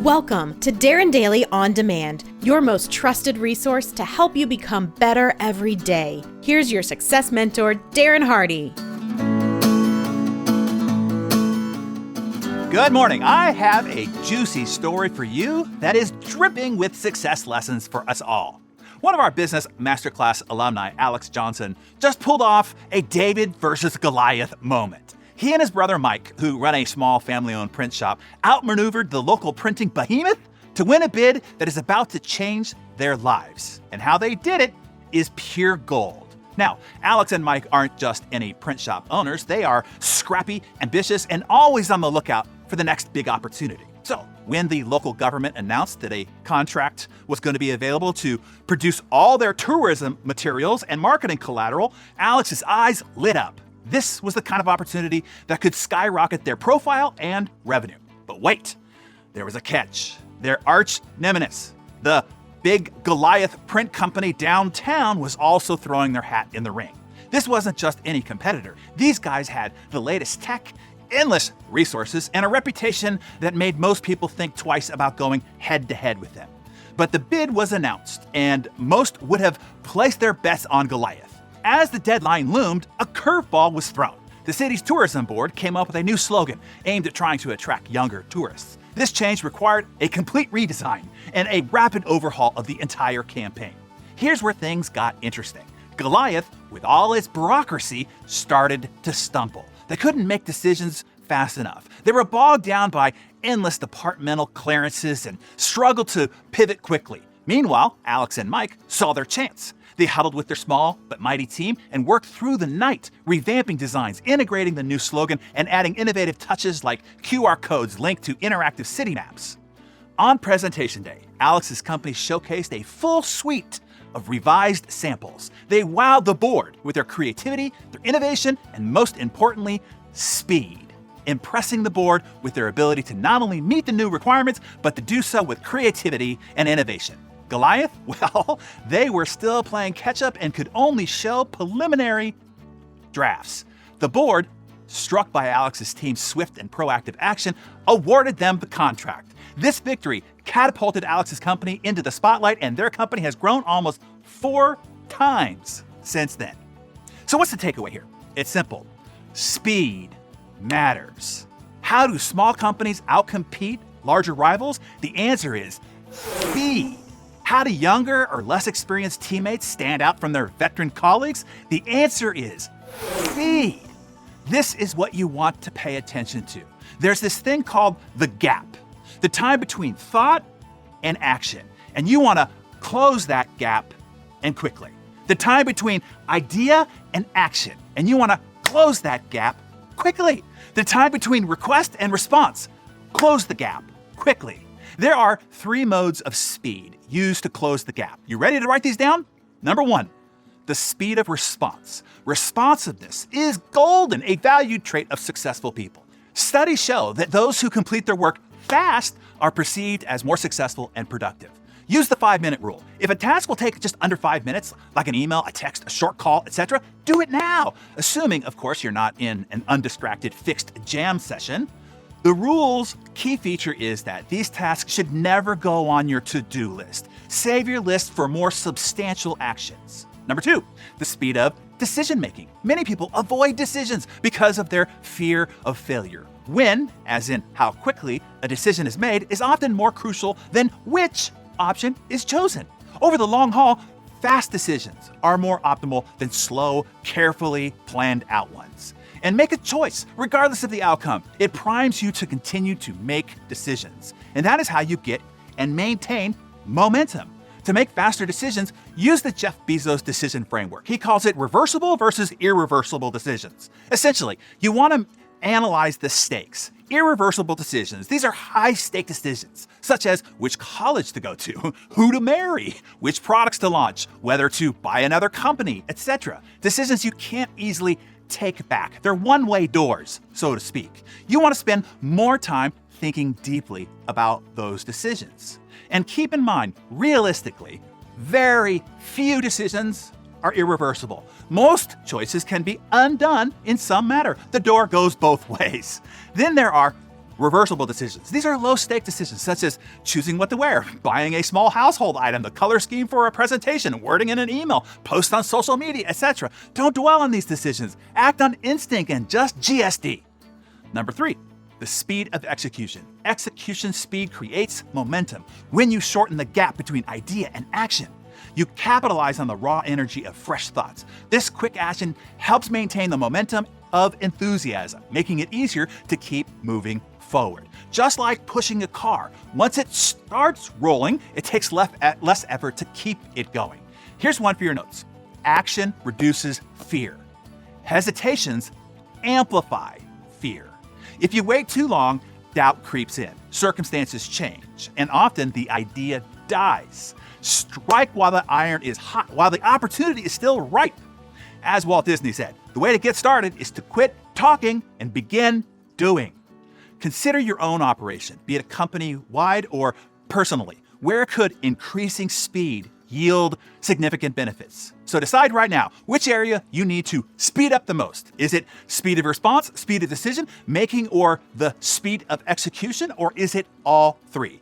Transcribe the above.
Welcome to Darren Daily On Demand, your most trusted resource to help you become better every day. Here's your success mentor, Darren Hardy. Good morning. I have a juicy story for you that is dripping with success lessons for us all. One of our business masterclass alumni, Alex Johnson, just pulled off a David versus Goliath moment. He and his brother Mike, who run a small family-owned print shop, outmaneuvered the local printing behemoth to win a bid that is about to change their lives. And how they did it is pure gold. Now, Alex and Mike aren't just any print shop owners. They are scrappy, ambitious, and always on the lookout for the next big opportunity. So, when the local government announced that a contract was going to be available to produce all their tourism materials and marketing collateral, Alex's eyes lit up. This was the kind of opportunity that could skyrocket their profile and revenue. But wait, there was a catch. Their arch nemesis, the big Goliath print company downtown, was also throwing their hat in the ring. This wasn't just any competitor. These guys had the latest tech, endless resources, and a reputation that made most people think twice about going head-to-head with them. But the bid was announced, and most would have placed their bets on Goliath. As the deadline loomed, a curveball was thrown. The city's tourism board came up with a new slogan aimed at trying to attract younger tourists. This change required a complete redesign and a rapid overhaul of the entire campaign. Here's where things got interesting. Goliath, with all its bureaucracy, started to stumble. They couldn't make decisions fast enough. They were bogged down by endless departmental clearances and struggled to pivot quickly. Meanwhile, Alex and Mike saw their chance. They huddled with their small but mighty team and worked through the night, revamping designs, integrating the new slogan, and adding innovative touches like QR codes linked to interactive city maps. On presentation day, Alex's company showcased a full suite of revised samples. They wowed the board with their creativity, their innovation, and most importantly, speed, impressing the board with their ability to not only meet the new requirements, but to do so with creativity and innovation. Goliath? Well, they were still playing catch-up and could only show preliminary drafts. The board, struck by Alex's team's swift and proactive action, awarded them the contract. This victory catapulted Alex's company into the spotlight, and their company has grown almost 4 times since then. So what's the takeaway here? It's simple. Speed matters. How do small companies outcompete larger rivals? The answer is speed. How do younger or less experienced teammates stand out from their veteran colleagues? The answer is speed. This is what you want to pay attention to. There's this thing called the gap, the time between thought and action. And you want to close that gap and quickly. The time between idea and action. And you want to close that gap quickly. The time between request and response. Close the gap quickly. There are 3 modes of speed used to close the gap. You ready to write these down? Number 1, the speed of response. Responsiveness is golden, a valued trait of successful people. Studies show that those who complete their work fast are perceived as more successful and productive. Use the 5-minute rule. If a task will take just under 5 minutes, like an email, a text, a short call, etc., do it now, assuming, of course, you're not in an undistracted fixed jam session. The rule's key feature is that these tasks should never go on your to-do list. Save your list for more substantial actions. Number 2, the speed of decision-making. Many people avoid decisions because of their fear of failure. When, as in how quickly a decision is made, is often more crucial than which option is chosen. Over the long haul, fast decisions are more optimal than slow, carefully planned out ones. And make a choice, regardless of the outcome. It primes you to continue to make decisions. And that is how you get and maintain momentum. To make faster decisions, use the Jeff Bezos decision framework. He calls it reversible versus irreversible decisions. Essentially, you want to analyze the stakes. Irreversible decisions, these are high-stake decisions, such as which college to go to, who to marry, which products to launch, whether to buy another company, etc. Decisions you can't easily take back. They're one-way doors, so to speak. You want to spend more time thinking deeply about those decisions. And keep in mind, realistically, very few decisions are irreversible. Most choices can be undone in some manner. The door goes both ways. Then there are Reversible decisions. These are low-stake decisions, such as choosing what to wear, buying a small household item, the color scheme for a presentation, wording in an email, post on social media, etc. Don't dwell on these decisions. Act on instinct and just GSD. Number 3, the speed of execution. Execution speed creates momentum. When you shorten the gap between idea and action, you capitalize on the raw energy of fresh thoughts. This quick action helps maintain the momentum of enthusiasm, making it easier to keep moving forward. Just like pushing a car, once it starts rolling, it takes less effort to keep it going. Here's one for your notes. Action reduces fear. Hesitations amplify fear. If you wait too long, doubt creeps in, circumstances change, and often the idea dies. Strike while the iron is hot, while the opportunity is still ripe. As Walt Disney said, the way to get started is to quit talking and begin doing. Consider your own operation, be it a company-wide or personally. Where could increasing speed yield significant benefits? So decide right now which area you need to speed up the most. Is it speed of response, speed of decision making, or the speed of execution, or is it all three?